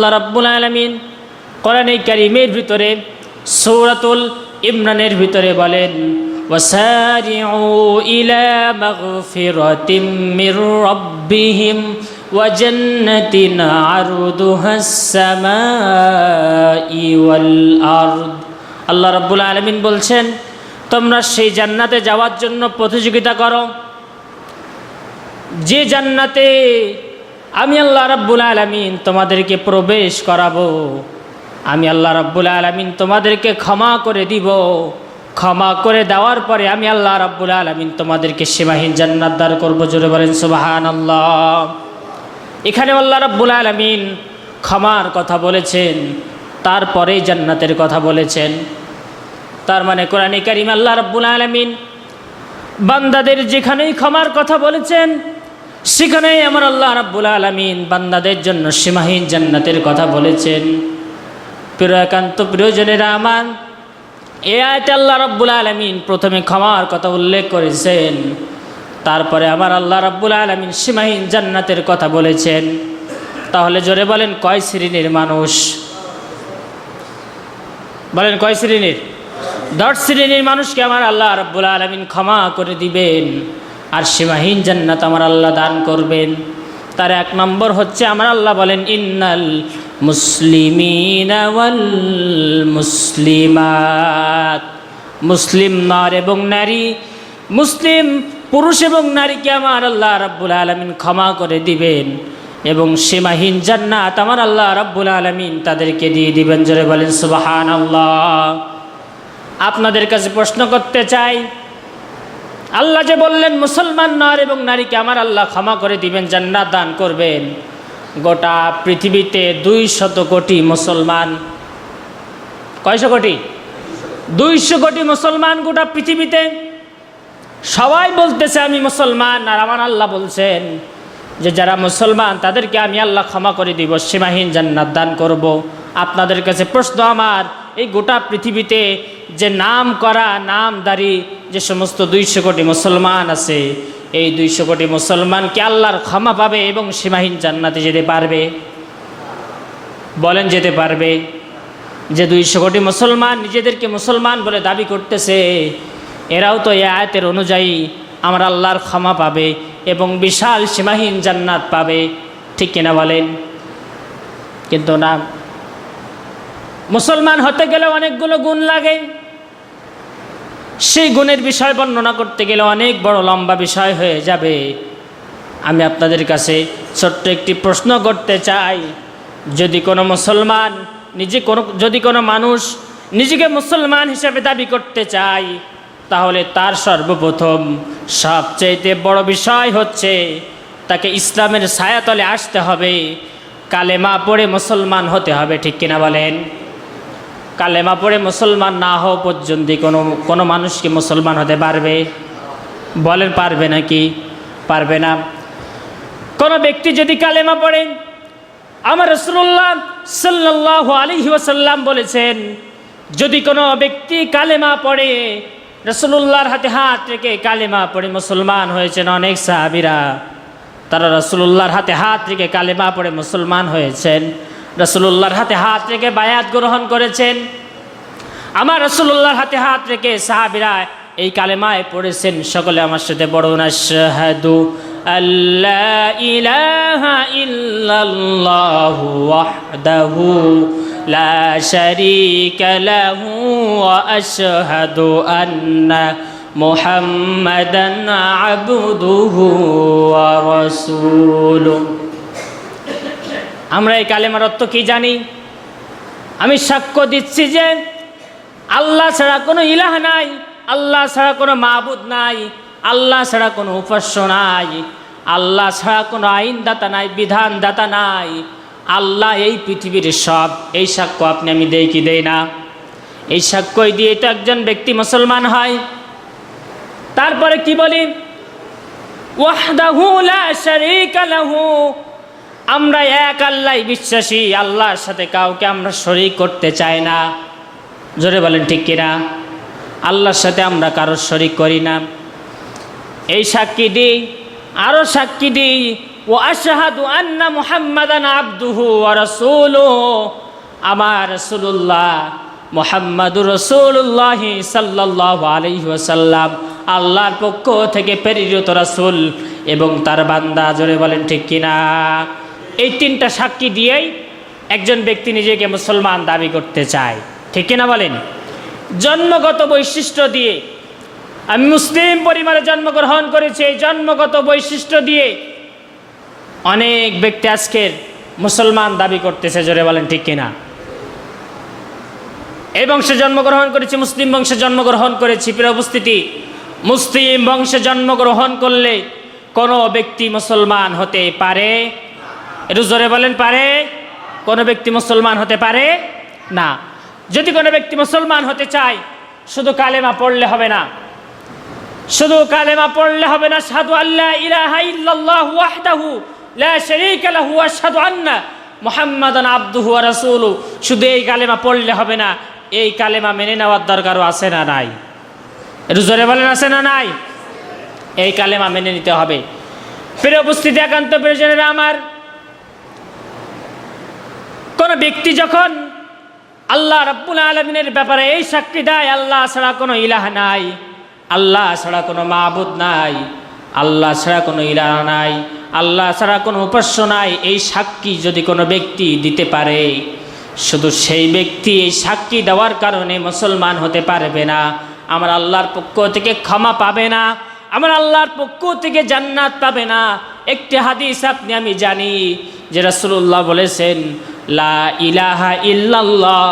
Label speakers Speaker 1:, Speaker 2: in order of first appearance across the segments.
Speaker 1: আল্লাহ রাব্বুল আলামিন কোরআনে কারীমের ভিতরে সূরাতুল ইমরানের ভিতরে বলেন, ওয়াসারিউ ইলা মাগফিরাতিম মির রাব্বিহিম ওয়া জান্নাতিন আরদুহাস সামাই ওয়াল আরদ। আল্লাহ রাব্বুল আলামিন বলছেন, তোমরা সেই জান্নাতে যাওয়ার জন্য প্রতিযোগিতা করো, যে জান্নাতে আমি আল্লাহ রাব্বুল আলামিন তোমাদেরকে প্রবেশ করাবো, আমি আল্লাহ রাব্বুল আলামিন তোমাদেরকে ক্ষমা করে দিব। ক্ষমা করে দেওয়ার পরে আমি আল্লাহ রাব্বুল আলামিন তোমাদেরকে সীমাহীন জান্নাত দান করব। জোরে বলেন সুবহানাল্লাহ। এখানে আল্লাহ রাব্বুল আলামিন ক্ষমার কথা বলেছেন, তারপরে জান্নাতের কথা বলেছেন। তার মানে কোরআনে কারীম আল্লাহ রাব্বুল আলামিন বান্দাদের যেখানেই ক্ষমার কথা বলেছেন, সেখানেই আমার আল্লাহ রাব্বুল আলামিন বান্দাদের জন্য সীমাহীন জান্নাতের কথা বলেছেন। প্রিয় একান্ত প্রিয়জনেরা আমার, এই আয়াতে আল্লাহ রাব্বুল আলামিন প্রথমে ক্ষমার কথা উল্লেখ করেছেন, তারপরে আমার আল্লাহ রাব্বুল আলামিন সীমাহীন জান্নাতের কথা বলেছেন। তাহলে জোরে বলেন, কয় শ্রেণীর মানুষ? বলেন কয় শ্রেণীর? 10 শ্রেণীর মানুষকে আমার আল্লাহ রাব্বুল আলামিন ক্ষমা করে দিবেন আর সীমাহীন জান্নাত আমার আল্লাহ দান করবেন। তার 1 নম্বর হচ্ছে আমার আল্লাহ বলেন, ইন্নাল মুসলিমিনা ওয়াল মুসলিমাত। মুসলিম নর এবং নারী, মুসলিম পুরুষ এবং নারীকে আমার আল্লাহ রাব্বুল আলামিন ক্ষমা করে দিবেন এবং সীমাহীন জান্নাত আমার আল্লাহ রাব্বুল আলামিন তাদেরকে দিয়ে দিবেন। জোরে বলেন সুবহানাল্লাহ। আপনাদের কাছে প্রশ্ন করতে চাই, আল্লাহ যে বললেন মুসলমান নর এবং নারীকে আমার আল্লাহ ক্ষমা করে দিবেন, জান্নাত দান করবেন, গোটা পৃথিবীতে 200 কোটি মুসলমান, কয়শো কোটি? 200 কোটি মুসলমান গোটা পৃথিবীতে। সবাই বলতেছে আমি মুসলমান, আর আমার আল্লাহ বলছেন যে যারা মুসলমান তাদেরকে আমি আল্লাহ ক্ষমা করে দিব, সীমাহীন জান্নাত দান করব। আপনাদের কাছে প্রশ্ন আমার, এই গোটা পৃথিবীতে যে নাম করা নামদারি যে সমস্ত 200 কোটি মুসলমান আছে, এই 200 কোটি মুসলমান কি আল্লাহর ক্ষমা পাবে এবং সীমাহীন জান্নাতে যেতে পারবে? বলেন যেতে পারবে? যে 200 কোটি মুসলমান নিজেদেরকে মুসলমান বলে দাবি করতেছে, এরাও তো এই আয়াতের অনুযায়ী আমার আল্লাহর ক্ষমা পাবে এবং বিশাল সীমাহীন জান্নাত পাবে, ঠিক কিনা বলেন? কিন্তু না, মুসলমান হতে গেলে অনেকগুলো গুণ লাগে। সেই গুণের বিষয় বর্ণনা করতে গেলে অনেক বড় লম্বা বিষয় হয়ে যাবে। আমি আপনাদের কাছে ছোট্ট একটি প্রশ্ন করতে চাই, যদি কোনো মুসলমান যদি কোনো মানুষ নিজেকে মুসলমান হিসেবে দাবি করতে চায়, তাহলে তার সর্বপ্রথম সবচেয়ে বড় বিষয় হচ্ছে তাকে ইসলামের ছায়াতলে আসতে হবে, কালেমা পড়ে মুসলমান হতে হবে, ঠিক কিনা বলেন? কালেমা পড়ে মুসলমান না হওয়া পর্যন্ত কোনো মানুষ কি মুসলমান হতে পারবে? বলেন পারবে নাকি? পারবে না। কোনো ব্যক্তি যদি কালেমা পড়ে, আমার রাসূলুল্লাহ সাল্লাল্লাহু আলাইহি ওয়াসাল্লাম বলেছেন, যদি কোনো ব্যক্তি কালেমা পড়ে, রাসূলুল্লাহর হাতে হাত রেখে কালেমা পড়ে মুসলমান হয়েছেন অনেক সাহাবীরা, তারা রাসূলুল্লাহর হাতে হাত রেখে কালেমা পড়ে মুসলমান হয়েছেন, রাসূলুল্লাহর হাতে হাত রেখে বায়াত গ্রহণ করেছেন। আমার রাসূলুল্লাহর হাতে হাত রেখে সাহাবীরা এই কালেমায় পড়েছেন। সকলে আমার সাথে পড়ুন, আশহাদু আল্লা ইলাহা ইল্লাল্লাহু ওয়াহদাহু লা শারীকা লাহু ওয়া আশহাদু আন্না মুহাম্মাদান আবদুহু ওয়া রাসূলুহু। আমরা এই কালেমার অর্থ কি জানি? আমি সাক্ষ্য দিচ্ছি যে আল্লাহ ছাড়া কোনো ইলাহ নাই, আল্লাহ ছাড়া কোনো মাবুদ নাই, আল্লাহ ছাড়া কোনো উপাস্য নাই, আল্লাহ ছাড়া কোনো আইনদাতা নাই, বিধানদাতা নাই, আল্লাহ এই পৃথিবীর সব। এই সাক্ষ্য আপনি আমি দেই কি দেই না? এই সাক্ষ্যই দিয়ে তো একজন ব্যক্তি মুসলমান হয়। তারপরে কি বলি? ওয়াহদাহু লা শারীকা লাহু, আমরা এক আল্লাহ বিশ্বাসী, আল্লাহর সাথে কাউকে আমরা শরীক করতে চাই না। জোরে বলেন ঠিক কিনা? আল্লাহর সাথে আমরা কারোর শরীক করি না। এই সাক্ষী দিই, আরও সাক্ষী দিই, ওয়া আশহাদু আন্না মুহাম্মাদান আবদুহু ওয়া রাসূলুহু, আমার রাসূলুল্লাহ মুহাম্মাদুর রাসূলুল্লাহ সাল্লাল্লাহু আলাইহি ওয়াসাল্লাম আল্লাহর পক্ষ থেকে প্রেরিত রাসূল এবং তার বান্দা। জোরে বলেন ঠিক কিনা? এই তিনটা সাক্ষী দিয়েই একজন ব্যক্তি নিজেকে মুসলমান দাবি করতে চায়, ঠিক কিনা বলেন? জন্মগত বৈশিষ্ট্য দিয়ে, আমি মুসলিম পরিবারে জন্মগ্রহণ করেছি, এই জন্মগত বৈশিষ্ট্য দিয়ে অনেক ব্যক্তি আজকের মুসলমান দাবি করতেছে। জোরে বলেন ঠিক কিনা? এই বংশে জন্মগ্রহণ করেছি, মুসলিম বংশে জন্মগ্রহণ করেছি। প্রিয় উপস্থিতি, মুসলিম বংশে জন্মগ্রহণ করলে কোনো ব্যক্তি মুসলমান হতে পারে? একটু জোরে বলেন, পারে? কোনো ব্যক্তি মুসলমান হতে পারে না। যদি কোনো ব্যক্তি মুসলমান হতে চায়, শুধু কালেমা পড়লে হবে না, শুধু কালেমা পড়লে হবে না। আশহাদু আল্লা ইলাহা ইল্লাল্লাহু ওয়াহদাহু লা শারীকা লাহু ওয়া আশহাদু আন্না মুহাম্মাদান আবদুহু ওয়া রাসূলুহু, শুধু এই কালেমা পড়লে হবে না, এই কালেমা মেনে নেওয়ার দরকারও আছে না নাই? একটু জোরে বলেন, আছে না নাই? এই কালেমা মেনে নিতে হবে। প্রিয় উপস্থিতি, একান্ত প্রিয়জনেরা আমার, কোন ব্যক্তি যখন আল্লাহ রাব্বুল আলামিনের ব্যাপারে এই সাক্ষী দেয়, আল্লাহ ছাড়া কোনো ইলাহ নাই, আল্লাহ ছাড়া কোনো মাবুদ নাই, আল্লাহ ছাড়া কোনো ইলাহ নাই, আল্লাহ ছাড়া কোনো উপাস্য নাই, এই সাক্ষী যদি কোনো ব্যক্তি দিতে পারে, শুধু সেই ব্যক্তি এই সাক্ষী দেওয়ার কারণে মুসলমান হতে পারবে না, আমার আল্লাহর পক্ষ থেকে ক্ষমা পাবে না, আমার আল্লাহর পক্ষ থেকে জান্নাত পাবে না। একটি হাদিস আপনি আমি জানি যে রাসূলুল্লাহ বলেছেন, লা ইলাহা ইল্লাল্লাহ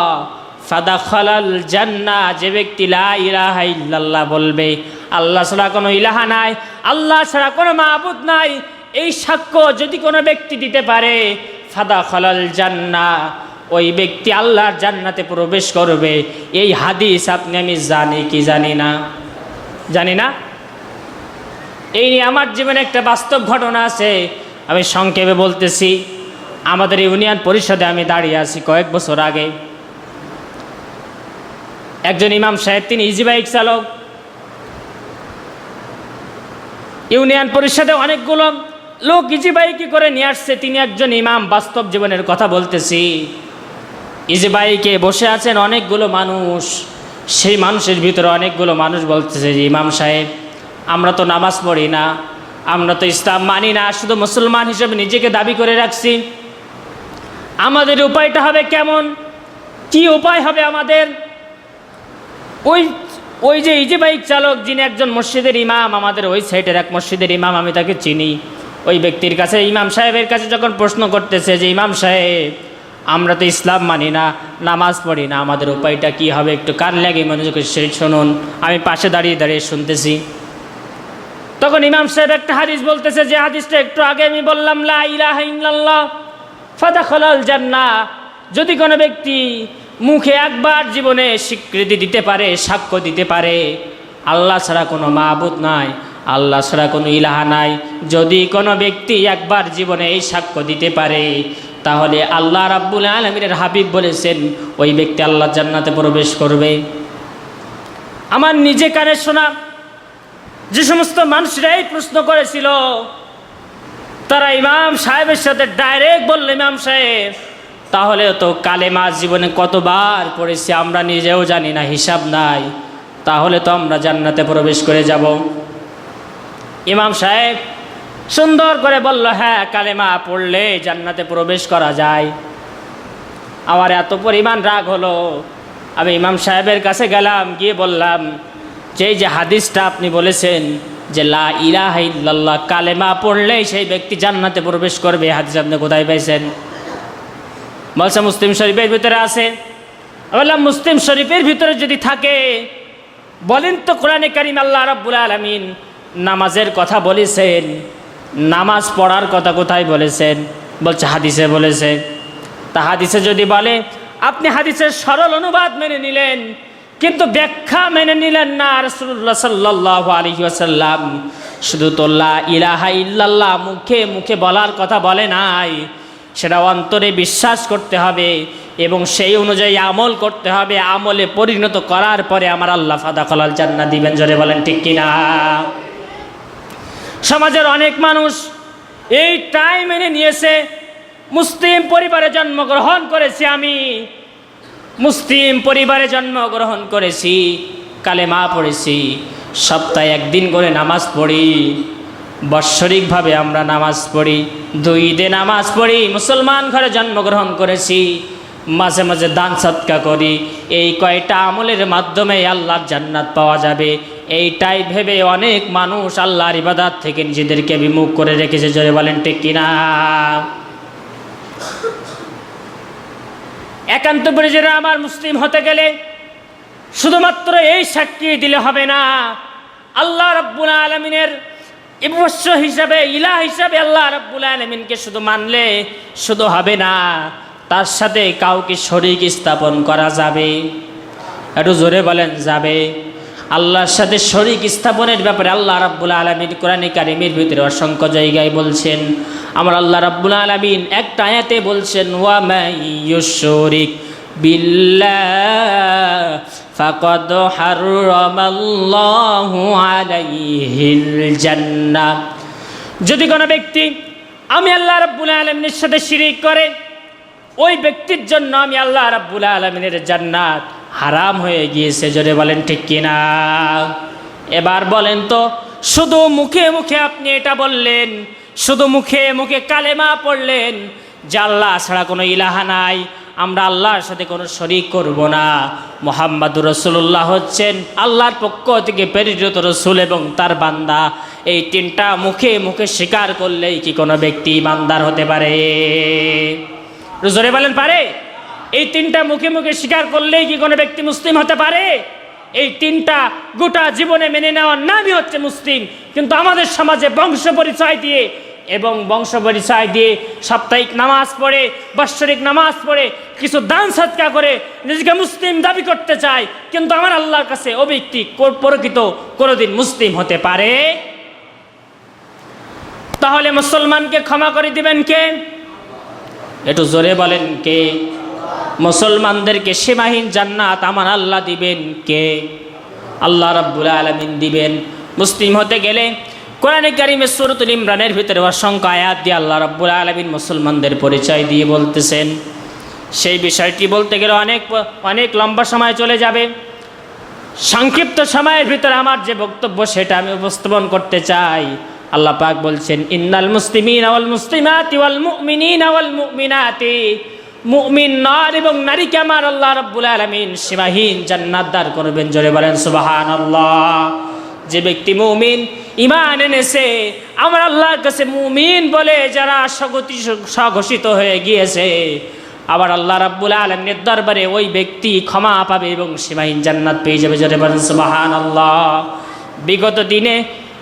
Speaker 1: ফাদাখালাল জান্নাহ, যে ব্যক্তি লা ইলাহা ইল্লাল্লাহ বলবে, আল্লাহ ছাড়া কোনো ইলাহা নাই, আল্লাহ ছাড়া কোনো মাবুদ নাই, এই সাক্ষ্য যদি কোনো ব্যক্তি দিতে পারে, ফাদাখালাল জান্নাহ, ওই ব্যক্তি আল্লাহর জান্নাতে প্রবেশ করবে। এই হাদিস আপনি আমি জানি কি জানি না? জানি না। এই নিয়ে আমার জীবনে একটা বাস্তব ঘটনা আছে, আমি সংক্ষেপে বলতেছি। আমাদের ইউনিয়ন পরিষদে আমি দাঁড়িয়ে আছি কয়েক বছর আগে। একজন ইমাম সাহেব, তিনি ইজি বাইক চালক। ইউনিয়ন পরিষদে অনেকগুলো লোক ইজি বাইকে করে নিয়ে আসছে, তিনি একজন ইমাম। বাস্তব জীবনের কথা বলতেছি। ইজি বাইকে বসে আছেন অনেকগুলো মানুষ, সেই মানুষের ভিতরে অনেকগুলো মানুষ বলতেছে যে, ইমাম সাহেব, আমরা তো নামাজ পড়ি না, আমরা তো ইসলাম মানি না, শুধু মুসলমান হিসেবে নিজেকে দাবি করে রাখছি, আমাদের উপায়টা হবে কেমন? কি উপায় হবে আমাদের? ওই যে ইজি বাইক চালক, যিনি একজন মসজিদের ইমাম, আমাদের ওই সাইডের এক মসজিদের ইমাম, আমি তাকে চিনি। ওই ব্যক্তির কাছে, ইমাম সাহেবের কাছে যখন প্রশ্ন করতেছে যে, ইমাম সাহেব, আমরা তো ইসলাম মানি না, নামাজ পড়ি না, আমাদের উপায়টা কি হবে? একটু কান লাগে মনোযোগে শুনুন। আমি পাশে দাঁড়িয়ে দাঁড়িয়ে শুনতেছি। তখন ইমাম সাহেব একটা হাদিস বলতেছে, যে হাদিসটা একটু আগে আমি বললাম, লা ইলাহা ইল্লাল্লাহ ফাদাখালাল জান্নাহ। যদি কোনো ব্যক্তি মুখে একবার জীবনে স্বীকৃতি দিতে পারে, সাক্ষ্য দিতে পারে, আল্লাহ ছাড়া কোনো মাবুদ নাই, আল্লাহ ছাড়া কোনো ইলাহা নাই, যদি কোনো ব্যক্তি একবার জীবনে এই সাক্ষ্য দিতে পারে, তাহলে আল্লাহ রাব্বুল আলামিনের হাবিব বলেছেন, ওই ব্যক্তি আল্লাহর জান্নাতে প্রবেশ করবে। আমার নিজে কানে শোনা যে সমস্ত মানুষরা এই প্রশ্ন করেছিল, তারা ইমাম সাহেবের সাথে ডাইরেক্ট বলল, ইমাম সাহেব, তাহলে তো কালেমা জীবনে কতবার পড়েছি আমরা নিজেও জানি না, হিসাব নাই, তাহলে তো আমরা জান্নাতে প্রবেশ করে যাব। ইমাম সাহেব সুন্দর করে বলল, হ্যাঁ, কালেমা পড়লে জান্নাতে প্রবেশ করা যায়। আমার এত পরিমাণ রাগ হলো, আমি ইমাম সাহেবের কাছে গেলাম, গিয়ে বললাম যে, এই যে হাদিসটা আপনি বলেছেন যে লা ইলাহা ইল্লাল্লাহ, কালেমা পড়লেই সেই ব্যক্তি জান্নাতে প্রবেশ করবে, হাদিস আপনি কোথায় পাইছেন? বলছে মুসলিম শরীফের ভিতরে আছে। বললাম, মুসলিম শরীফের ভিতরে যদি থাকে, বলেন তো কোরআনে কারীম আল্লাহ রাব্বুল আলামিন নামাজের কথা বলেছেন, নামাজ পড়ার কথা কোথায় বলেছেন? বলছে হাদিসে বলেছে। তা হাদিসে যদি বলে, আপনি হাদিসের সরল অনুবাদ মেনে নিলেন, কিন্তু ব্যাখ্যা মেনে নিলেন না। রাসূলুল্লাহ সাল্লাল্লাহু আলাইহি ওয়াসাল্লাম শুধু তো লা ইলাহা ইল্লাল্লাহ মুখে মুখে বলার কথা বলে নাই, সেটা অন্তরে বিশ্বাস করতে হবে এবং সেই অনুযায়ী আমল করতে হবে। আমলে পরিণত করার পরে আমার আল্লাহ ফাদাখালাল জান্নাহ দিবেন। জোরে বলেন ঠিক কিনা? সমাজের অনেক মানুষ এইটাই মেনে নিয়েছে। মুসলিম পরিবারে জন্মগ্রহণ করেছি আমি, মুসলিম পরিবারে জন্মগ্রহণ করেছি, কালেমা পড়েছি, সপ্তাহে একদিন করে নামাজ পড়ি, বাৎসরিকভাবে আমরা নামাজ পড়ি, 2 ঈদে নামাজ পড়ি, মুসলমান ঘরে জন্মগ্রহণ করেছি, মাঝে মাঝে দান সদকা করি। এই কয়টা আমলের মাধ্যমে আল্লাহর জান্নাত পাওয়া যাবে, এইটাই ভেবে অনেক মানুষ আল্লাহর ইবাদত থেকে নিজেদেরকে বিমুখ করে রেখেছে। জোরে বলেন ঠিক কিনা? একান্ত পরিজেরা আমার, মুসলিম হতে গেলে শুধুমাত্র এই সাক্ষী দিলে হবে না, আল্লাহ রাব্বুল আলামিনের অবশ্য হিসাবে, ইলাহ হিসাবে আল্লাহ রাব্বুল আলামিনকে শুধু মানলে শুধু হবে না, তার সাথে কাউকে শরীক স্থাপন করা যাবে। একটু জোরে বলেন যাবে? আল্লাহর সাথে শরীক স্থাপনের ব্যাপারে আল্লাহ রাব্বুল আলামিন কোরআনে কারিমের ভিতরে অসংখ্য জায়গায় বলছেন। আমার আল্লাহ রাব্বুল আলামিন একটা আয়াতে বলছেন, ওয়া মান ইউশরিক বিল্লাহ ফাকাদ হারামাল্লাহু আলাইহিল জান্নাহ। যদি কোনো ব্যক্তি আমি আল্লাহ রাব্বুল আলামিনের সাথে শিরিক করে, ওই ব্যক্তির জন্য আমি আল্লাহ রাব্বুল আলামিনের জান্নাত হারাম হয়ে গিয়েছে। জোরে বলেন ঠিক কিনা? এবার বলেন তো, শুধু মুখে মুখে আপনি এটা বললেন, শুধু মুখে মুখে কালেমা পড়লেন যে আল্লাহ ছাড়া কোনো ইলাহা নাই, আমরা আল্লাহর সাথে কোনো শরীক করব না, মুহাম্মাদুর রাসূলুল্লাহ হচ্ছেন আল্লাহর পক্ষ থেকে প্রেরিত রাসূল এবং তার বান্দা, এই 3টা মুখে মুখে স্বীকার করলেই কি কোনো ব্যক্তি ইমানদার হতে পারে? জোরে বলেন পারে? এই 3টা মুখে মুখে স্বীকার করলেই কি কোনো ব্যক্তি মুসলিম হতে পারে? এই 3টা গোটা জীবনে মেনে নেওয়ার নামই হচ্ছে মুসলিম। কিন্তু আমাদের সমাজে বংশ পরিচয় দিয়ে এবং বংশ পরিচয় দিয়ে সাপ্তাহিক নামাজ পড়ে, বাৎসরিক নামাজ পড়ে, কিছু দান সদকা করে নিজেকে মুসলিম দাবি করতে চায়, কিন্তু আমার আল্লাহর কাছে ও ব্যক্তি প্রকৃত কোনোদিন মুসলিম হতে পারে? তাহলে মুসলমানকে ক্ষমা করে দিবেন কে? একটু জোরে বলেন কে? মুসলমানদেরকে সীমাহীন জান্নাত আমার আল্লাহ দিবেন কে? আল্লাহ রাব্বুল আলামিন দিবেন। মুসলিম হতে গেলে কোরআনে কারিমে সূরাতুল ইমরানের ভিতরে অসংখ্য আয়াত দিয়ে আল্লাহ রাব্বুল আলামিন মুসলমানদের পরিচয় দিয়ে বলতেছেন। সেই বিষয়টি বলতে গেলে অনেক লম্বা সময় চলে যাবে। সংক্ষিপ্ত সময়ের ভিতরে আমার যে বক্তব্য সেটা আমি উপস্থাপন করতে চাই। আল্লাহ পাক বলছেন, ইন্নাল মুসলিমিনা ওয়াল মুসলিমাতি ওয়াল মুমিনিনা ওয়াল মুমিনাতি, মুমিন নর এবং নারীকে আমার আল্লাহ রাব্বুল আলামিন সীমাহীন জান্নাত দান করবেন। জোরে বলেন সুবহানাল্লাহ। যে ব্যক্তি মুমিন, ঈমান এনেছে, আমার আল্লাহর কাছে মুমিন বলে যারা স্বঘোষিত হয়ে গিয়েছে, আবার আল্লাহ রাব্বুল আলামিনের দরবারে ওই ব্যক্তি ক্ষমা পাবে এবং সীমাহীন জান্নাত পেয়ে যাবে। জোরে বলেন সুবহানাল্লাহ। বিগত দিনে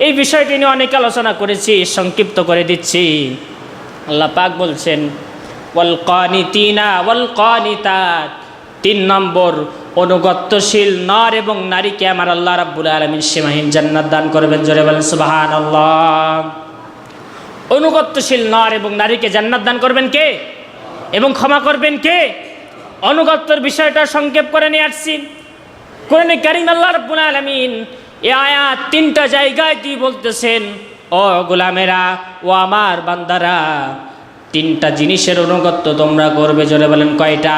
Speaker 1: এই বিষয়টি নিয়ে অনেক আলোচনা করেছি, সংক্ষিপ্ত করে দিচ্ছি। আল্লাহ পাক বলছেন, ওয়াল কানিতিনা ওয়াল কানিতাত, 3 নম্বর অনুগত্যশীল নর এবং নারীকে আমার আল্লাহ রাব্বুল আলামিন সীমাহীন জান্নাত দান করবেন। জোরে বলেন সুবহানাল্লাহ। অনুগত্যশীল নর এবং নারীকে জান্নাত দান করবেন কে এবং ক্ষমা করবেন কে? অনুগত্যের বিষয়টা সংক্ষেপ করে নিয়ে আসছি। কোরআনে কারীম আল্লাহ রাব্বুল আলামিন এই আয়াত 3টা জায়গায় দিয়ে বলতেছেন, ও গোলামেরা, ও আমার বান্দারা, 3টা জিনিসের অনুগত্য তোমরা করবে। জোরে বলেন কয়টা?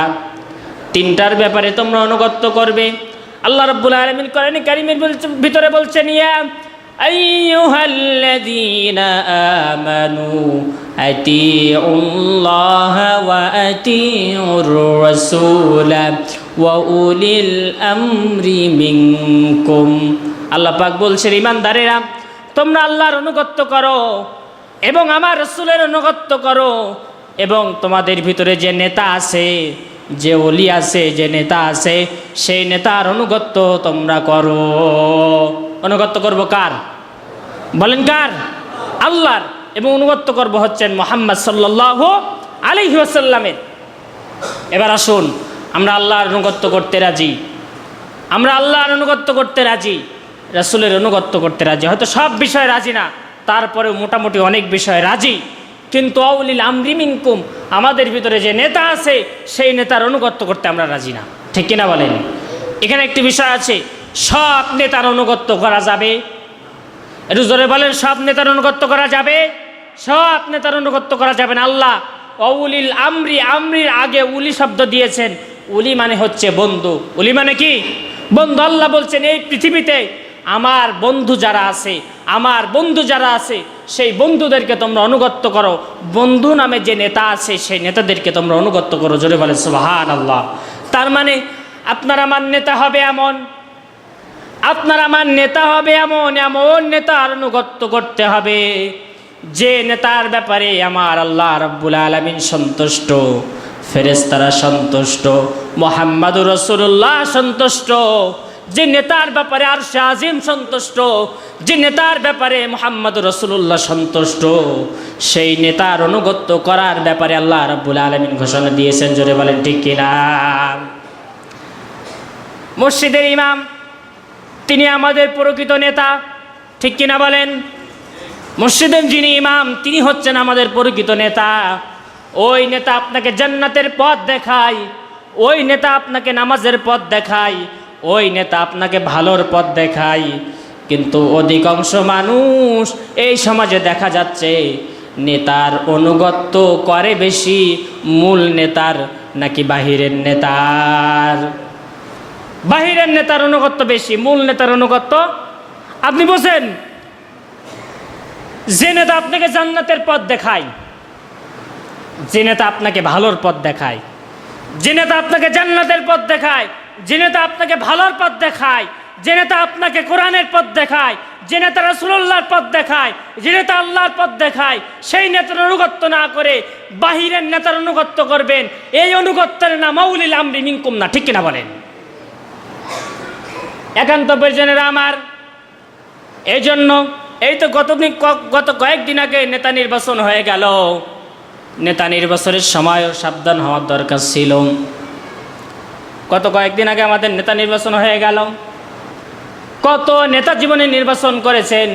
Speaker 1: 3টার ব্যাপারে তোমরা অনুগত্য করবে। আল্লাহ রাব্বুল আলামিন কোরআনে কারীমের ভিতরে বলছেন, ইয়া আইয়ুহাল্লাযীনা আমানু আতিউল্লাহ ওয়া আতিউর রাসূলা ওয়া উলিল আমরি মিনকুম। আল্লাহ পাক বলছেন, ঈমানদারেরা, তোমরা আল্লাহর অনুগত্য করো এবং আমার রাসূলের অনুগত্য করো, এবং তোমাদের ভিতরে যে নেতা আছে, যে ওলি আছে, যে নেতা আছে, সেই নেতার অনুগত্য তোমরা করো। অনুগত্য করব কার? বলেন কার? আল্লাহর। এবং অনুগত্য করব হচ্ছেন মুহাম্মদ সাল্লাল্লাহু আলাইহি ওয়াসাল্লামের। এবার আসুন, আমরা আল্লাহর অনুগত্য করতে রাজি, আমরা আল্লাহর অনুগত্য করতে রাজি, রাসূলের অনুগত্য করতে রাজি। হয়তো সব বিষয়ে রাজি না, তারপরেও মোটামুটি অনেক বিষয়ে রাজি। কিন্তু আউলিল আমরি মিনকুম, আমাদের ভিতরে যে নেতা আছে সেই নেতার অনুগত্য করতে আমরা রাজি না। ঠিক কিনা বলেন? এখানে একটি বিষয় আছে, সব নেতার অনুগত্য করা যাবে? একটু জোরে বলেন, সব নেতার অনুগত্য করা যাবে? সব নেতার আনুগত্য করা যাবে না। আল্লাহ অউলিল আমরি, আমরির আগে উলি শব্দ দিয়েছেন। উলি মানে হচ্ছে বন্ধু। উলি মানে কি? বন্ধু। আল্লাহ বলছেন এই পৃথিবীতে আমার বন্ধু যারা আছে, আমার বন্ধু যারা আছে সেই বন্ধুদেরকে তোমরা অনুগত্য করো। বন্ধু নামে যে নেতা আছে সেই নেতাদেরকে তোমরা অনুগত্য করো। জোরে বলে সুবহানাল্লাহ। তার মানে আপনার আমার নেতা হবে এমন, আপনার আমার নেতা হবে এমন, এমন নেতার আনুগত্য করতে হবে যে নেতার ব্যাপারে আমার আল্লাহ রাব্বুল আলামিন সন্তুষ্ট, ফেরেশতারা সন্তুষ্ট, মুহাম্মাদুর রাসূলুল্লাহ সন্তুষ্ট, যে নেতার ব্যাপারে আরশে আজিম সন্তুষ্ট, যে নেতার ব্যাপারে মুহাম্মাদুর রাসূলুল্লাহ সন্তুষ্ট, সেই নেতার অনুগত্য করার ব্যাপারে আল্লাহ রাব্বুল আলামিন ঘোষণা দিয়েছেন। জোরে বলেন ঠিক কিনা? মসজিদের ইমাম তিনি আমাদের প্রকৃত নেতা, ঠিক কিনা বলেন? মসজিদের যিনি ইমাম তিনি হচ্ছেন আমাদের প্রকৃত নেতা। ওই নেতা আপনাকে জান্নাতের পথ দেখায়, ওই নেতা আপনাকে নামাজের পথ দেখায়, ওই নেতা আপনাকে ভালোর পথ দেখায়। কিন্তু অধিকাংশ মানুষ এই সমাজে দেখা যাচ্ছে নেতার অনুগত্য করে বেশি মূল নেতার নাকি বাহিরের নেতার? বাহিরের নেতার অনুগত্য বেশি, মূল নেতার অনুগত্য। আপনি বোঝেন যে নেতা আপনাকে জান্নাতের পথ দেখায়, যে নেতা আপনাকে ভালোর পথ দেখায়, যে নেতা আপনাকে জান্নাতের পথ দেখায়, যে নেতা আপনাকে ভালোর পথ দেখায়, যে নেতা আপনাকে কোরআনের পথ দেখায়, যে নেতা রাসূলুল্লাহর পথ দেখায়, যে নেতা আল্লাহর পথ দেখায়, সেই নেতার অনুগত্য না করে বাহিরের নেতার অনুগত্য করবেন, এই অনুগত্যের নাম উলিল আমরি মিনকুম না, ঠিক কিনা বলেন? একান্ত পরিজনেরা আমার, এই জন্য এই তো গত কয়েকদিন আগে নেতা নির্বাচন হয়ে গেল। নেতা নির্বাচনের সময়ও সাবধান হওয়ার দরকার ছিল। গত কয়েকদিন আগে আমাদের নেতা নির্বাচন হয়ে গেল। কত নেতা জীবনে নির্বাচন করেছেন,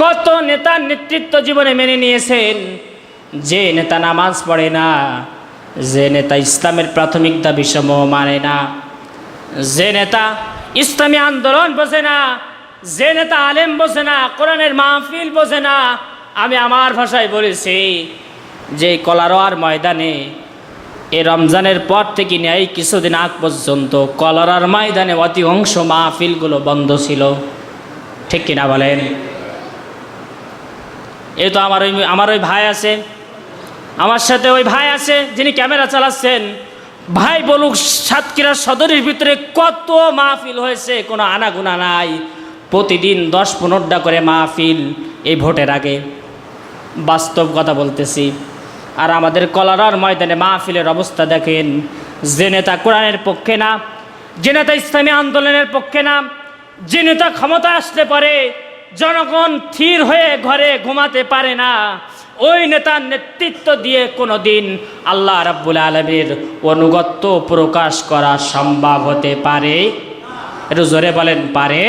Speaker 1: কত নেতার নেতৃত্ব জীবনে মেনে নিয়েছেন। যে নেতা নামাজ পড়ে না, যে নেতা ইসলামের প্রাথমিক দাবিসমূহ মানে না, যে নেতা ইসলামী আন্দোলন বোঝে না, যে নেতা আলেম বোঝে না, কোরআনের মাহফিল বোঝে না। আমি আমার ভাষায় বলেছি যে কলারোয়ার ময়দানে এই রমজানের পর থেকে নিয়ে এই কিছুদিন আগ পর্যন্ত কলারার ময়দানে অধিকাংশ মাহফিলগুলো বন্ধ ছিল, ঠিক কিনা বলেন? এই তো আমার ওই ভাই আছে, আমার সাথে ওই ভাই আছে যিনি ক্যামেরা চালাচ্ছেন। ভাই বলুক সাতক্ষীরা সদরের ভিতরে কত মাহফিল হয়েছে, কোনো আনাগোনা নাই। প্রতিদিন 10-15টা করে মাহফিল এই ভোটের আগে, বাস্তব কথা বলতেছি। আর আমাদের কলারার ময়দানে মাহফিলের অবস্থা দেখেন। যে নেতা কোরআনের পক্ষে না, যে নেতা ইসলামী আন্দোলনের পক্ষে না, যে নেতা ক্ষমতা আসতে পারে জনগণ স্থির হয়ে ঘরে ঘুমাতে পারে না, ওই নেতার নেতৃত্ব দিয়ে কোনো দিন আল্লাহ রাব্বুল আলামিনের অনুগত্য প্রকাশ করা সম্ভব হতে পারে? একটু জোরে বলেন, পারে?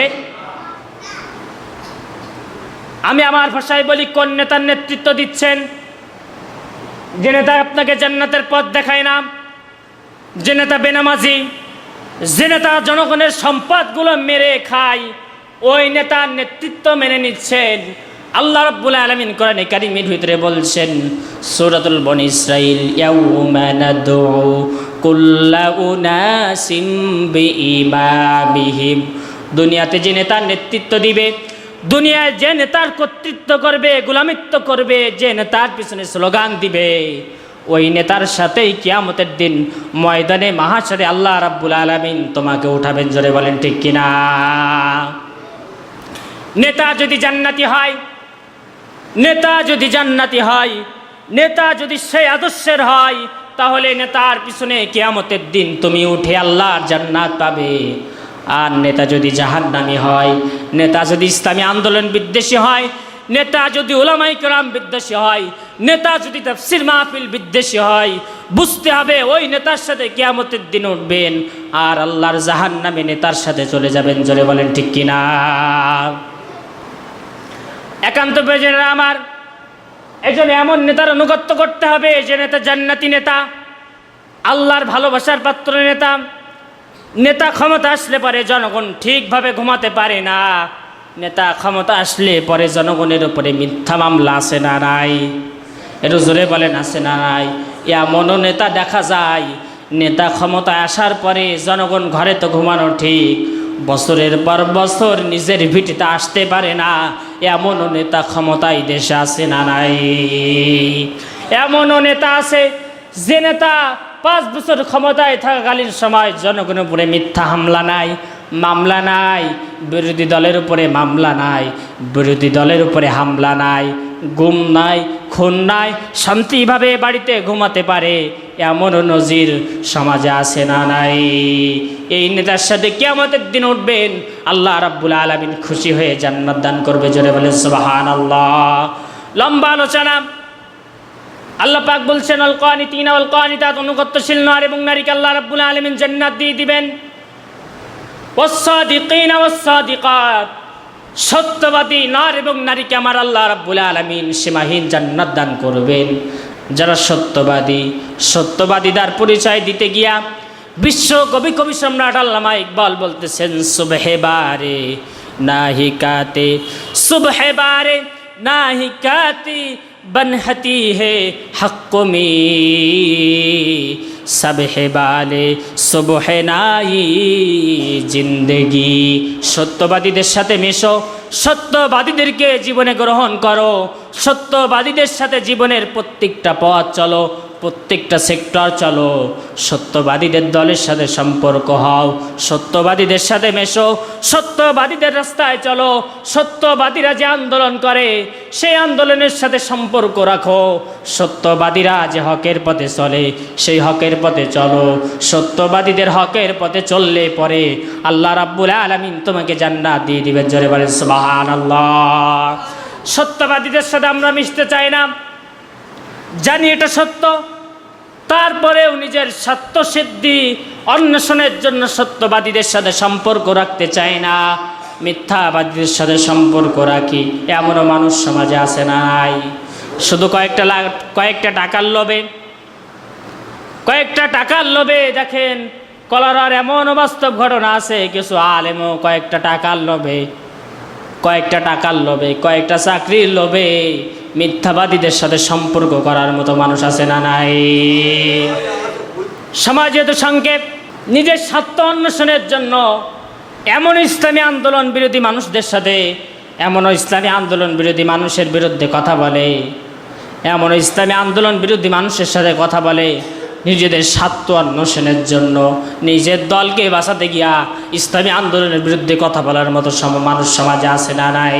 Speaker 1: আমি আমার ভাষায় বলি, কোন নেতার নেতৃত্ব দিচ্ছেন? যে নেতা আপনাকে জান্নাতের পথ দেখায় না, যে নেতা বেনামাজি, যে নেতা জনগণের সম্পদগুলো মেরে খায়, ওই নেতার নেতৃত্ব মেনে নিচ্ছেন। আল্লাহ রাব্বুল আলামিন কোরআনে কারীমের ভিতরে বলছেন সূরাতুল বনী ইসরাঈল, ইয়াউমা নাদউ কুল্লা উনাসিম বিইমামিহিম। দুনিয়াতে যে নেতার নেতৃত্ব দিবে, দুনিয়ায় যে নেতার কর্তৃত্ব করবে, গোলামিত্ব করবে, যে নেতার পিছনে স্লোগান দিবে, ওই নেতার সাথেই কিয়ামতের দিন ময়দানে মাহশারে আল্লাহ রাব্বুল আলামিন তোমাকে উঠাবেন। জোরে বলেন ঠিক কিনা? নেতা যদি জান্নাতি হয়, নেতা যদি জান্নাতি হয়, নেতা যদি সেই আদর্শের হয়, তাহলে নেতার পিছনে কিয়ামতের দিন তুমি উঠে আল্লাহর জান্নাত পাবে। আর নেতা যদি জাহান্নামী হয়, নেতা যদি ইসলামী আন্দোলন বিদ্বেষী হয়, নেতা যদি উলামায়ে কেরাম বিদ্বেষী হয়, নেতা যদি তাফসীর মাহফিল বিদ্বেষী হয়, বুঝতে হবে ওই নেতার সাথে কিয়ামতের দিন উঠবেন আর আল্লাহর জাহান্নামে নেতার সাথে চলে যাবেন। জোরে বলেন ঠিক কিনা? একান্ত প্রয়োজনেরা আমার, এজন্য এমন নেতার অনুগত্য করতে হবে যে নেতা জান্নাতি নেতা, আল্লাহর ভালোবাসার পাত্র নেতা। নেতা ক্ষমতা আসলে পারে জনগণ ঠিকভাবে ঘুমাতে পারে না, নেতা ক্ষমতা আসলে পরে জনগণের উপরে মিথ্যা মামলা আছে না নাই? একটু জোরে বলেন আছে না নাই? এমনও নেতা দেখা যায় নেতা ক্ষমতায় আসার পরে জনগণ ঘরে তো ঘুমানো ঠিক, বছরের পর বছর নিজের ভিটিতে আসতে পারে না। এমনও নেতা ক্ষমতায় দেশে আছে না নাই? এমনও নেতা আছে যে নেতা 5 বছর ক্ষমতায় থাকাকালীন সময় জনগণের উপরে মিথ্যা হামলা নাই, মামলা নাই, বিরোধী দলের উপরে মামলা নাই, বিরোধী দলের উপরে হামলা নাই, গুম নাই, খুন নাই, শান্তিভাবে বাড়িতে ঘুমাতে পারে। এমনও নজির সমাজে আছে না নাই? এই নেতার সাথে কিয়ামতের দিন উঠবেন, আল্লাহ রাব্বুল আলামিন খুশি হয়ে জান্নাত দান করবে। জোরে বলেন সুবহানাল্লাহ। লম্বা আলোচনা। আল্লাহ পাক বলছেন আল কানিতিনা ওয়াল কানিতাত, অনুগত্যশীল নারী এবং নারীকে আল্লাহ রাব্বুল আলামিন জান্নাত দিয়ে দিবেন। ওয়াস সাদিকিনা ওয়াস সাদিকাত, সত্যবাদী নর এবং নারীকে আমার আল্লাহ রাব্বুল আলামিন সীমাহীন জান্নাত দান করবেন। যারা সত্যবাদী, সত্যবাদীদার পরিচয় দিতে গিয়া বিশ্ব কবি সম্রাট আল্লামা ইকবাল বলতেছেন, সুবহে বারে নাহিকাতে, সুবহে বারে নাহিকাতে बनहती है हक़ में, सब है बाले सुबह नाई जिंदगी। সত্যবাদীদের সাথে মেশো, সত্যবাদীদেরকে জীবনে গ্রহণ করো, সত্যবাদীদের সাথে জীবনের প্রত্যেকটা পথ চলো, প্রত্যেকটা সেক্টর চলো, সত্যবাদীদের দলের সাথে সম্পর্ক হও, সত্যবাদীদের সাথে মেশো, সত্যবাদীদের রাস্তায় চলো, সত্যবাদীরা যে আন্দোলন করে সেই আন্দোলনের সাথে সম্পর্ক রাখো, সত্যবাদীরা যে হকের পথে চলে সেই হকের পথে চলো। সত্যবাদীদের হকের পথে চললে পরে আল্লাহ রাব্বুল আলামিন তোমাকে জান্নাত দিয়ে দিবেন। জোরে বলেন সুবহানাল্লাহ। সত্যবাদীদের সাথে আমরা মিশতে চাই না, জানি এটা সত্য, তারপরেও নিজের সত্যসিদ্ধি অন্বেষণের জন্য সত্যবাদীদের সাথে সম্পর্ক রাখতে চাই না, মিথ্যাবাদীদের সাথে সম্পর্ক রাখি। এমনও মানুষ সমাজে আছে না নাই? শুধু কয়েকটা টাকার লোভে, কয়েকটা টাকার লোভে দেখেন কলরার এমন বাস্তব ঘটনা আছে, কিছু আলেমও কয়েকটা টাকার লোভে, কয়েকটা টাকার লোভে, কয়েকটা চাকরির লোভে মিথ্যাবাদীদের সাথে সম্পর্ক করার মতো মানুষ আছে না নাই? সমাজে তো সংক্ষেপ, নিজের স্বার্থ অন্বেষণের জন্য এমন ইসলামী আন্দোলন বিরোধী মানুষদের সাথে, এমন ইসলামী আন্দোলন বিরোধী মানুষের বিরুদ্ধে কথা বলে, এমন ইসলামী আন্দোলন বিরোধী মানুষের সাথে কথা বলে নিজেদের স্বার্থ অন্বেষণের জন্য, নিজের দলকে বাঁচাতে গিয়া ইসলামী আন্দোলনের বিরুদ্ধে কথা বলার মতো মানুষ সমাজে আছে না নাই?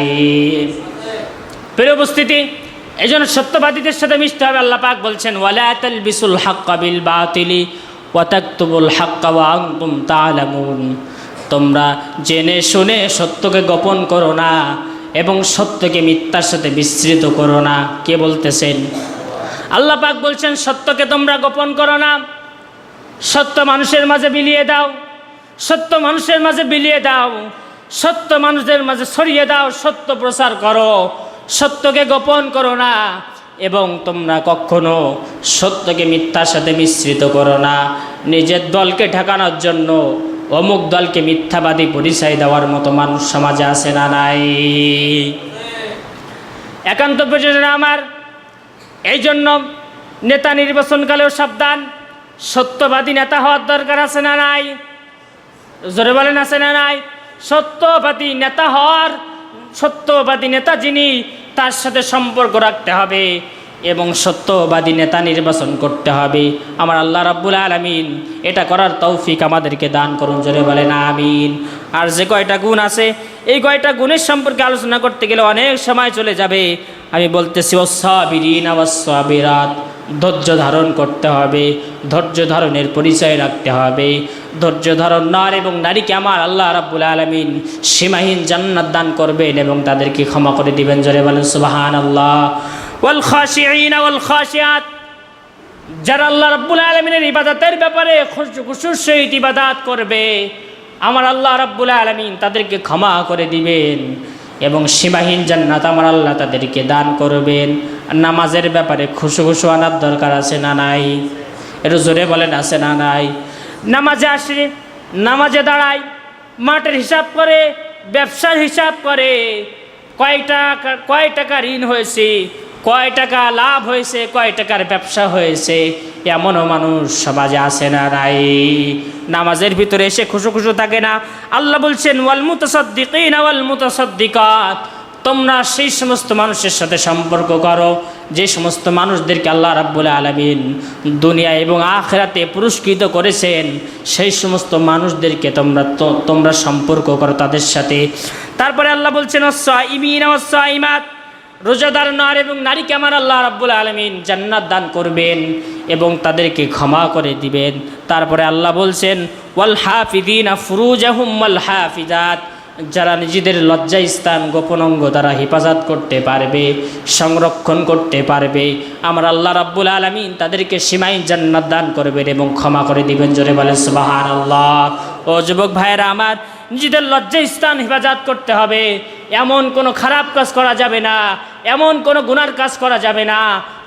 Speaker 1: প্রিয় উপস্থিতি, এই জন্য সত্যবাদীদের সাথে মিশতে হবে। আল্লাহ পাক বলছেন, ওয়ালা তালবিসুল হাক্কা বিল বাতিলি ওয়া তাকতুবুল হাক্কা ওয়া আনতুম তা'লামুন, তোমরা জেনে শুনে সত্যকে গোপন করো না এবং সত্যকে মিথ্যার সাথে বিস্তৃত করো না। কে বলতেছেন? আল্লাহ পাক বলছেন, সত্যকে তোমরা গোপন করো না, সত্য মানুষের মাঝে বিলিয়ে দাও, সত্য মানুষের মাঝে বিলিয়ে দাও, সত্য মানুষদের মাঝে ছড়িয়ে দাও, সত্য প্রচার করো, সত্যকে গোপন করো না এবং তোমরা কখনো সত্যকে মিথ্যার সাথে মিশ্রিত করো না। নিজের দলকে ঠেকানোর জন্য অমুক দলকে মিথ্যাবাদী পরিচয় দেওয়ার মতো মানুষ সমাজে আছে না নাই? একান্ত প্রয়োজন আমার। এই জন্য নেতা নির্বাচনকালেও সাবধান, সত্যবাদী নেতা হওয়ার দরকার আছে না নাই? জোরে বলেন আছে না নাই? সত্যবাদী নেতা হওয়ার, সত্যবাদী নেতা যিনি তার সাথে সম্পর্ক রাখতে হবে এবং সত্যবাদী নেতা নির্বাচন করতে হবে। আমার আল্লাহ রাব্বুল আলামিন এটা করার তৌফিক আমাদেরকে দান করুন। জোরে বলেন আমিন। আর যে কয়টা গুণ আছে, এই কয়টা গুণের সম্পর্কে আলোচনা করতে গেলে অনেক সময় চলে যাবে। আমি বলতেছি ওয়াস-সাবিরিনা ওয়াস-সাবিরাত, ধৈর্য ধারণ করতে হবে, ধৈর্য ধারণের পরিচয় রাখতে হবে। ধৈর্য ধারণ নর এবং নারীকে আমার আল্লাহ রাব্বুল আলামিন সীমাহীন জান্নাত দান করবেন এবং তাদেরকে ক্ষমা করে দিবেন। জোরে বলেন সুবহানাল্লাহ। ওয়াল খাশিঈনা ওয়াল খাশিয়াত, যারা আল্লাহ রাব্বুল আলামিনের ইবাদতের ব্যাপারে খুশুর সহিত ইবাদত করবে, আমার আল্লাহ রাব্বুল আলামিন তাদেরকে ক্ষমা করে দিবেন এবং সীমাহীন জান্নাত আমার আল্লাহ তাদেরকে দান করবেন। নামাজের ব্যাপারে খুশু আনার দরকার আছে না নাই? একটু জোরে বলেন আছে না নাই? নামাজে আসে, নামাজে দাঁড়ায়, মাঠের হিসাব করে ব্যবসার হিসাব করে, কয় টাকা ঋণ হয়েছে, কয় টাকা লাভ হয়েছে, কয় টাকার ব্যবসা হয়েছে, এমনও মানুষ সমাজে আসে না নাই। নামাজের ভিতরে এসে খুশু খুশু থাকে না। আল্লাহ বলছেন ওয়াল মুতাসাদ্দিকিনা ওয়াল মুতাসাদ্দিকাত, তোমরা সেই সমস্ত মানুষের সাথে সম্পর্ক করো যে সমস্ত মানুষদেরকে আল্লাহ রাব্বুল আলামিন দুনিয়া এবং আখিরাতে পুরস্কৃত করেছেন, সেই সমস্ত মানুষদেরকে তোমরা সম্পর্ক করো তাদের সাথে। তারপরে আল্লাহ বলছেন ওয়াস-সাইমিনা ওয়াস-সাইমাত, রোজাদার নর এবং নারীকে আমার আল্লাহ রাব্বুল আলামিন জান্নাত দান করবেন এবং তাদেরকে ক্ষমা করে দিবেন। তারপরে আল্লাহ বলছেন ওয়াল হাফিযিনা ফুরুজাহুম ওয়াল হাফিজাত, যারা নিজেদের লজ্জা স্থান গোপন অঙ্গ তারা হেফাজত করতে পারবে, সংরক্ষণ করতে পারবে, আমার আল্লাহ রাব্বুল আলামিন তাদেরকে সীমাহীন জান্নাত দান করবেন এবং ক্ষমা করে দিবেন। জোরে বলেন সুবহানাল্লাহ। ও যুবক ভাইয়েরা আমার, নিজেদের লজ্জা স্থান হেফাজত করতে হবে। এমন কোনো খারাপ কাজ করা যাবে না, এমন কোনো গুনার কাজ করা যাবে না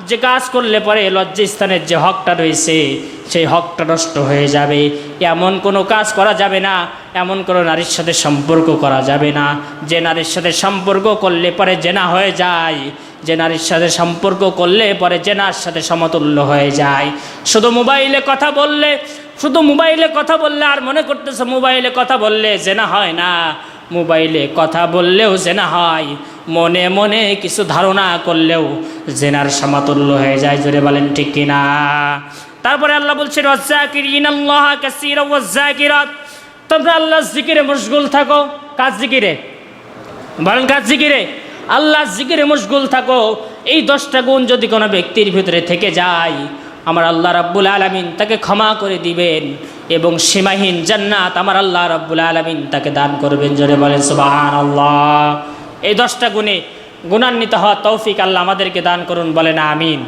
Speaker 1: যে কাজ করলে পরে লজ্জা স্থানের যে হকটা রয়েছে সেই হকটা নষ্ট হয়ে যাবে। এমন কোনো কাজ করা যাবে না, এমন কোনো নারীর সাথে সম্পর্ক করা যাবে না যে নারীর সাথে সম্পর্ক করলে পরে জেনা হয়ে যায়, যে নারীর সাথে সম্পর্ক করলে পরে জেনার সাথে সমতুল্য হয়ে যায়। শুধু মোবাইলে কথা বললে আর মনে করতেছে মোবাইলে কথা বললে জেনা হয় না। মোবাইলে কথা বললেও জেনা হয়, মনে মনে কিছু ধারণা করলেও জেনার সমতুল্য হয়ে যায়। জোরে বলেন ঠিক কিনা? তারপরে আল্লাহ বলছেন ওয়াজ্জাকিরিনাল্লাহা কাসীরান ওয়াজ্জাকিরাত, তোমরা আল্লাহর জিকিরে মশগুল থাকো। কাজ জিকিরে বলেন, কাজ জিকিরে, আল্লাহর জিকিরে মশগুল থাকো। এই 10টা গুণ যদি কোনো ব্যক্তির ভিতরে থেকে যায়, আমার আল্লাহ রাব্বুল আলামিন তাকে ক্ষমা করে দিবেন এবং সীমাহীন জান্নাত আমার আল্লাহ রাব্বুল আলামিন তাকে দান করবেন। জোরে বলেন সুবহানাল্লাহ। এই 10টা গুণে গুণান্বিত হওয়ার তৌফিক আল্লাহ আমাদেরকে দান করুন, বলেন আমিন।